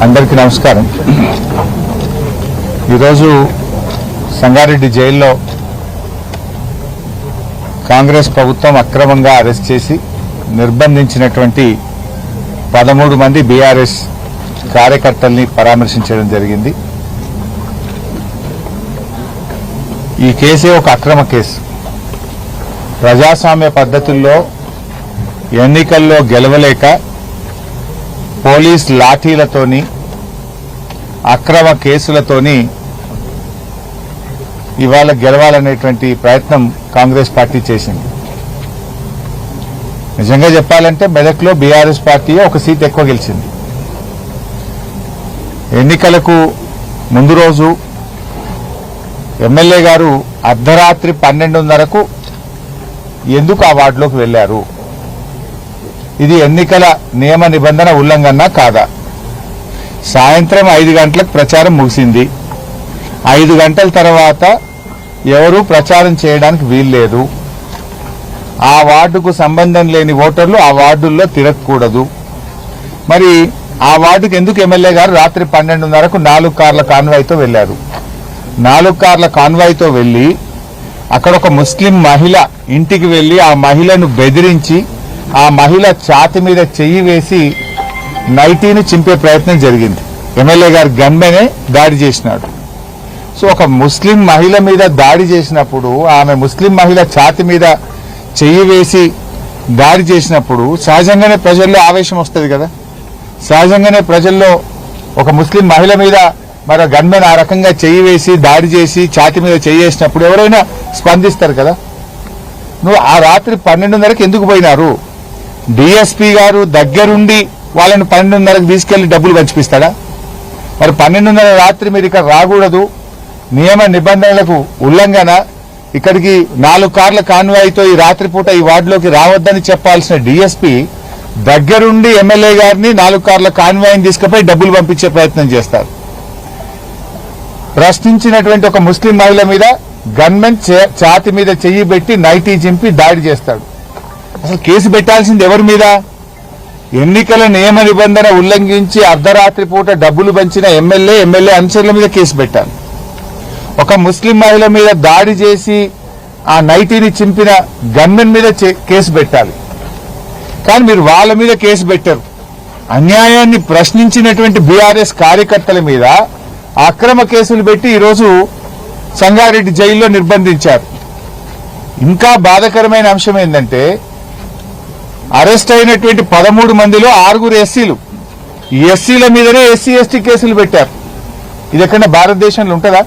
అందరికీ నమస్కారం. ఈరోజు సంగారెడ్డి జైల్లో కాంగ్రెస్ ప్రభుత్వం అక్రమంగా అరెస్ట్ చేసి నిర్బంధించినటువంటి 13 మంది బీఆర్ఎస్ కార్యకర్తల్ని పరామర్శించడం జరిగింది. ఈ కేసే ఒక అక్రమ కేసు. ప్రజాస్వామ్య పద్ధతుల్లో ఎన్నికల్లో గెలవలేక పోలీస్ లాఠీలతోని అక్రమ కేసులతోని ఇవాళ గెలవాలనేటువంటి ప్రయత్నం కాంగ్రెస్ పార్టీ చేసింది. నిజంగా చెప్పాలంటే మెదక్లో బీఆర్ఎస్ పార్టీ ఒక సీట్ ఎక్కువ గెలిచింది. ఎన్నికలకు ముందు రోజు ఎమ్మెల్యే గారు అర్ధరాత్రి 12:30కు ఎందుకు ఆ వార్డులోకి వెళ్లారు? ఇది ఎన్నికల నియమ నిబంధన ఉల్లంఘన కాదా? సాయంత్రం 5 గంటలకు ప్రచారం ముగిసింది. 5 గంటల తర్వాత ఎవరూ ప్రచారం చేయడానికి వీల్లేదు. ఆ వార్డుకు సంబంధం లేని ఓటర్లు ఆ వార్డుల్లో తిరగకూడదు. మరి ఆ వార్డుకు ఎందుకు ఎమ్మెల్యే గారు రాత్రి 12:30కు 4 కార్ల కాన్వాయ్తో వెళ్లారు? 4 కార్ల కాన్వాయ్తో వెళ్లి అక్కడ ఒక ముస్లిం మహిళ ఇంటికి వెళ్లి ఆ మహిళను బెదిరించి ఆ మహిళ ఛాతి మీద చెయ్యి వేసి నైటీని చింపే ప్రయత్నం జరిగింది. ఎమ్మెల్యే గారు గన్మెనే దాడి చేసినాడు. సో ఒక ముస్లిం మహిళ మీద దాడి చేసినప్పుడు, ఆమె ముస్లిం మహిళ ఛాతి మీద చెయ్యి వేసి దాడి చేసినప్పుడు సహజంగానే ప్రజల్లో ఆవేశం వస్తుంది కదా. సహజంగానే ప్రజల్లో ఒక ముస్లిం మహిళ మీద మరో గన్మెన్ ఆ రకంగా చెయ్యి వేసి దాడి చేసి ఛాతి మీద చెయ్యి వేసినప్పుడు ఎవరైనా స్పందిస్తారు కదా. నువ్వు ఆ రాత్రి 12:30కి ఎందుకు పోయినారు? డిఎస్పీ గారు దగ్గరుండి వాళ్ళని 12:30కి తీసుకెళ్లి డబ్బులు పంచిపిస్తాడా? మరి 12:30 రాత్రి మీరు ఇక్కడ రాకూడదు, నియమ నిబంధనలకు ఉల్లంఘన, ఇక్కడికి 4 కార్ల కాన్వాయ్తో ఈ రాత్రిపూట ఈ వార్డులోకి రావద్దని చెప్పాల్సిన డిఎస్పీ దగ్గరుండి ఎమ్మెల్యే గారిని 4 కార్ల కాన్వాయ్ని తీసుకుపోయి డబ్బులు పంపించే ప్రయత్నం చేస్తారు. ప్రశ్నించినటువంటి ఒక ముస్లిం మహిళ మీద గన్మెన్ ఛాతి మీద చెయ్యి పెట్టి నైటీ చింపి దాడి చేస్తాడు. అసలు కేసు పెట్టాల్సింది ఎవరి మీద? ఎన్నికల నియమ నిబంధన ఉల్లంఘించి అర్ధరాత్రి పూట డబ్బులు పంచిన ఎమ్మెల్యే అనుచరుల మీద కేసు పెట్టాలి. ఒక ముస్లిం మహిళ మీద దాడి చేసి ఆ నైటీని చింపిన గన్మెన్ మీద కేసు పెట్టాలి. కానీ మీరు వాళ్ళ మీద కేసు పెట్టారు. అన్యాయాన్ని ప్రశ్నించినటువంటి బీఆర్ఎస్ కార్యకర్తల మీద అక్రమ కేసులు పెట్టి ఈరోజు సంగారెడ్డి జైల్లో నిర్బంధించారు. ఇంకా బాధాకరమైన అంశం ఏంటంటే అరెస్ట్ అయినటువంటి 13 మందిలో 6 ఎస్సీలు. ఈ ఎస్సీల మీదనే ఎస్సీ ఎస్టీ కేసులు పెట్టారు. ఇది ఎక్కడ భారతదేశంలో ఉంటుందా?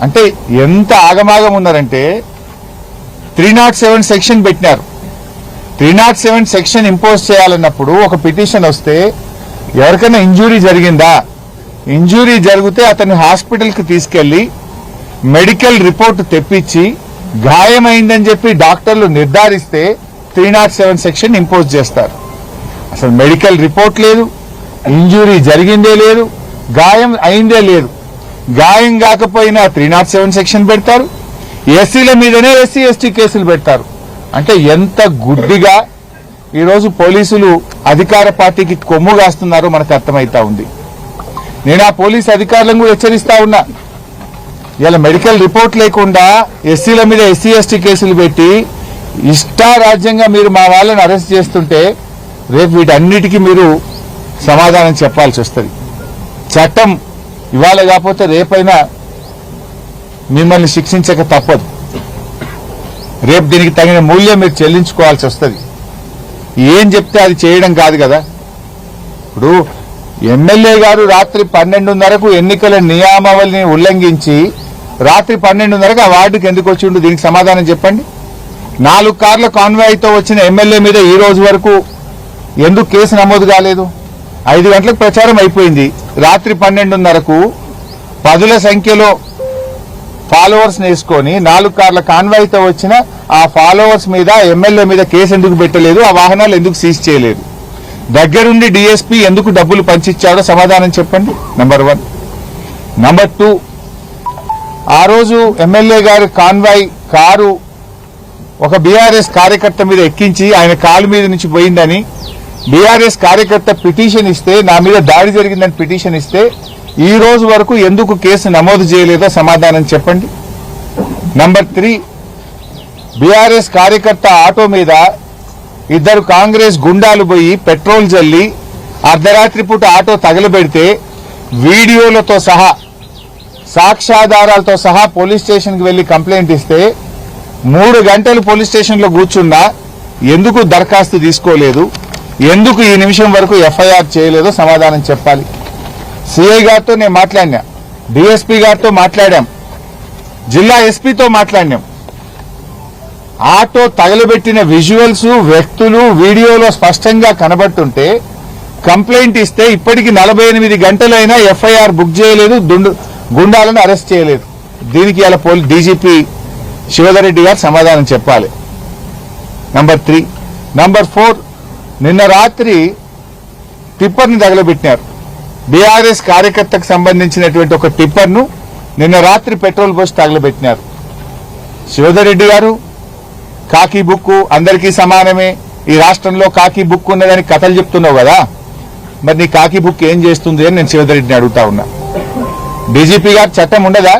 అంటే ఎంత ఆగమాగం ఉన్నారంటే 307 సెక్షన్ పెట్టినారు. 307 సెక్షన్ ఇంపోజ్ చేయాలన్నప్పుడు ఒక పిటిషన్ వస్తే ఎవరికైనా ఇంజురీ జరిగిందా, ఇంజురీ జరిగితే అతన్ని హాస్పిటల్కి తీసుకెళ్లి మెడికల్ రిపోర్ట్ తెప్పించి గాయమైందని చెప్పి డాక్టర్లు నిర్ధారిస్తే 307 సెక్షన్ ఇంపోజ్ చేస్తారు. అసలు మెడికల్ రిపోర్ట్ లేదు, ఇంజురీ జరిగిందే లేదు, గాయం అయిందే లేదు. గాయం కాకపోయినా 307 సెక్షన్ పెడతారు. ఎస్సీల మీదనే ఎస్సీ ఎస్టీ కేసులు పెడతారు. అంటే ఎంత గుడ్డిగా ఈరోజు పోలీసులు అధికార పార్టీకి కొమ్ము కాస్తున్నారో మనకు అర్థమైతా ఉంది. నేను ఆ పోలీస్ అధికారులను కూడా హెచ్చరిస్తా ఉన్నా. ఇలా మెడికల్ రిపోర్ట్ లేకుండా ఎస్సీల మీద ఎస్సీ ఎస్టీ కేసులు పెట్టి ఇష్టారాజ్యంగా మీరు మా వాళ్ళని అరెస్ట్ చేస్తుంటే రేపు వీటన్నిటికీ మీరు సమాధానం చెప్పాల్సి వస్తుంది. చట్టం ఇవాళ కాకపోతే రేపైనా మిమ్మల్ని శిక్షించక తప్పదు. రేపు దీనికి తగిన మూల్యం మీరు చెల్లించుకోవాల్సి వస్తుంది. ఏం చెప్తే అది చేయడం కాదు కదా. ఇప్పుడు ఎమ్మెల్యే గారు రాత్రి 12:30కు ఎన్నికల నియామావళిని ఉల్లంఘించి రాత్రి 12:30కు ఆ వార్డుకి ఎందుకు వచ్చిండు? దీనికి సమాధానం చెప్పండి. 4 కార్ల కాన్వాయ్తో వచ్చిన ఎమ్మెల్యే మీద ఈ రోజు వరకు ఎందుకు కేసు నమోదు కాలేదు? 5 గంటలకు ప్రచారం అయిపోయింది. రాత్రి 12:30కు 10ల సంఖ్యలో ఫాలోవర్స్ వేసుకొని 4 కార్ల కాన్వాయ్తో వచ్చిన ఆ ఫాలోవర్స్ మీద ఎమ్మెల్యే మీద కేసు ఎందుకు పెట్టలేదు? ఆ వాహనాలు ఎందుకు సీజ్ చేయలేదు? దగ్గరుండి డిఎస్పీ ఎందుకు డబ్బులు పంచిచ్చాడో సమాధానం చెప్పండి. నంబర్ 1. నంబర్ 2, ఆ రోజు ఎమ్మెల్యే గారి కాన్వాయ్ కారు ఒక బీఆర్ఎస్ కార్యకర్త మీద ఎక్కించి ఆయన కాలు మీద నుంచి పోయిందని బీఆర్ఎస్ కార్యకర్త పిటిషన్ ఇస్తే నా మీద దాడి జరిగిందని పిటిషన్ ఇస్తే ఈ రోజు వరకు ఎందుకు కేసు నమోదు చేయలేదో సమాధానం చెప్పండి. నంబర్ 3, బీఆర్ఎస్ కార్యకర్త ఆటో మీద ఇద్దరు కాంగ్రెస్ గుండాలు పోయి పెట్రోల్ జల్లి అర్ధరాత్రి పూట ఆటో తగలబెడితే వీడియోలతో సహా సాక్ష్యాధారాలతో సహా పోలీస్ స్టేషన్కి వెళ్లి కంప్లైంట్ ఇస్తే 3 గంటలు పోలీస్ స్టేషన్లో కూర్చున్నా ఎందుకు దరఖాస్తు తీసుకోలేదు, ఎందుకు ఈ నిమిషం వరకు ఎఫ్ఐఆర్ చేయలేదో సమాధానం చెప్పాలి. సిఐ గారితో నేను మాట్లాడినా, డిఎస్పీ గారితో మాట్లాడాం, జిల్లా ఎస్పీతో మాట్లాడినాం. ఆటో తగలబెట్టిన విజువల్స్ వ్యక్తులు వీడియోలో స్పష్టంగా కనబడుతుంటే కంప్లైంట్ ఇస్తే ఇప్పటికి 48 గంటలైనా ఎఫ్ఐఆర్ బుక్ చేయలేదు, గుండాలను అరెస్ట్ చేయలేదు. దీనికి ఇలా డీజీపీ శివధర్ రెడ్డి గారు సమాధానం చెప్పాలి. నంబర్ 3. నంబర్ 4, నిన్న రాత్రి టిప్పర్ను తగలబెట్టినారు. బీఆర్ఎస్ కార్యకర్తకు సంబంధించినటువంటి ఒక టిప్పర్ను నిన్న రాత్రి పెట్రోల్ పోసి తగలబెట్టినారు. శివధర్ రెడ్డి గారు, కాకి బుక్కు అందరికీ సమానమే, ఈ రాష్ట్రంలో కాకి బుక్ ఉన్నదని కథలు చెప్తున్నావు కదా, మరి నీ కాకి బుక్ ఏం చేస్తుంది అని నేను శివధర్ రెడ్డిని అడుగుతా ఉన్నా. డీజీపీ గారు చట్టం ఉండదా?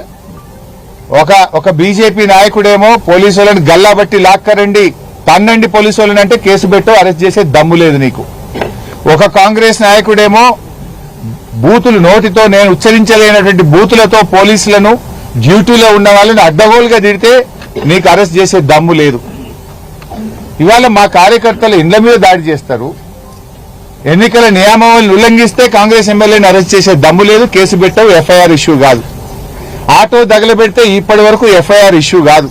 ఒక బీజేపీ నాయకుడేమో పోలీసులను గల్లాబట్టి లాక్కరండి తన్నండి పోలీసులను అంటే కేసు పెట్టో అరెస్ట్ చేసే దమ్ము లేదు నీకు. ఒక కాంగ్రెస్ నాయకుడేమో బూతులు నోటితో నేను ఉచ్చరించలేనటువంటి బూతులతో పోలీసులను డ్యూటీలో ఉన్న వాళ్ళని అడ్డగోలుగా తిడితే నీకు అరెస్ట్ చేసే దమ్ము లేదు. ఇవాళ మా కార్యకర్తలు ఇండ్ల మీద దాడి చేస్తారు, ఎన్నికల నియామావళిని ఉల్లంఘిస్తే కాంగ్రెస్ ఎమ్మెల్యేని అరెస్ట్ చేసే దమ్ము లేదు, కేసు పెట్టవు, ఎఫ్ఐఆర్ ఇష్యూ కాదు. ఆటో తగలబెడితే ఇప్పటి వరకు ఎఫ్ఐఆర్ ఇష్యూ కాదు.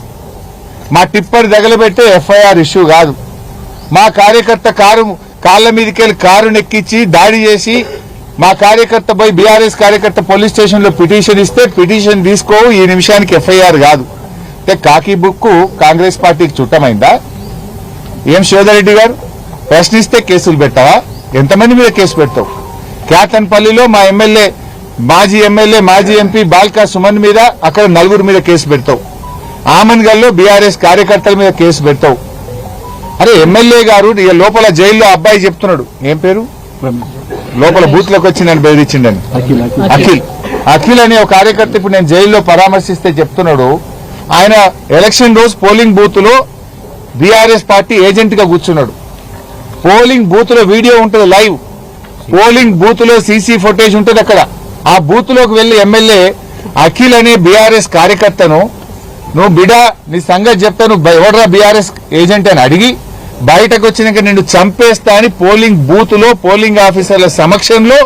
మా టిప్పర్ తగలబెడితే ఎఫ్ఐఆర్ ఇష్యూ కాదు. మా కార్యకర్త కాళ్ల మీదకెళ్లి కారు నెక్కించి దాడి చేసి మా కార్యకర్త పోయి బీఆర్ఎస్ కార్యకర్త పోలీస్ స్టేషన్ లో పిటిషన్ ఇస్తే పిటిషన్ తీసుకోవు, ఈ నిమిషానికి ఎఫ్ఐఆర్ కాదు. అంటే కాకి బుక్ కాంగ్రెస్ పార్టీకి చుట్టమైందా? ఏం శివధర్ రెడ్డి గారు, ప్రశ్నిస్తే కేసులు పెట్టావా? ఎంతమంది మీద కేసు పెడతావు? క్యాతన్పల్లిలో మా ఎమ్మెల్యే మాజీ ఎంపీ బాల్కా సుమన్ మీద అక్కడ 4 మీద కేసు పెడతావు. ఆమన్గల్లో బీఆర్ఎస్ కార్యకర్తల మీద కేసు పెడతావు. అరే ఎమ్మెల్యే గారు లోపల జైల్లో అబ్బాయి చెప్తున్నాడు, ఏం పేరు, లోపల బూత్ లోకి వచ్చి నన్ను బెదిరించిండని, అఖిల్ అనే ఒక కార్యకర్త ఇప్పుడు నేను జైల్లో పరామర్శిస్తే చెప్తున్నాడు, ఆయన ఎలక్షన్ రోజు పోలింగ్ బూత్ లో బీఆర్ఎస్ పార్టీ ఏజెంట్ గా కూర్చున్నాడు. పోలింగ్ బూత్ లో వీడియో ఉంటుంది, లైవ్ పోలింగ్ బూత్ లో సీసీ ఫుటేజ్ ఉంటుంది. అక్కడ ఆ బూత్ లోకి వెళ్లి ఎమ్మెల్యే అఖిల్ అనే బీఆర్ఎస్ కార్యకర్తను నువ్వు బిడా నీ సంగతి చెప్తా, నువ్వు ఎవడరా బీఆర్ఎస్ ఏజెంట్ అని అడిగి బయటకు వచ్చినాక నిన్ను చంపేస్తా అని పోలింగ్ బూత్ లో పోలింగ్ ఆఫీసర్ల సమక్షంలో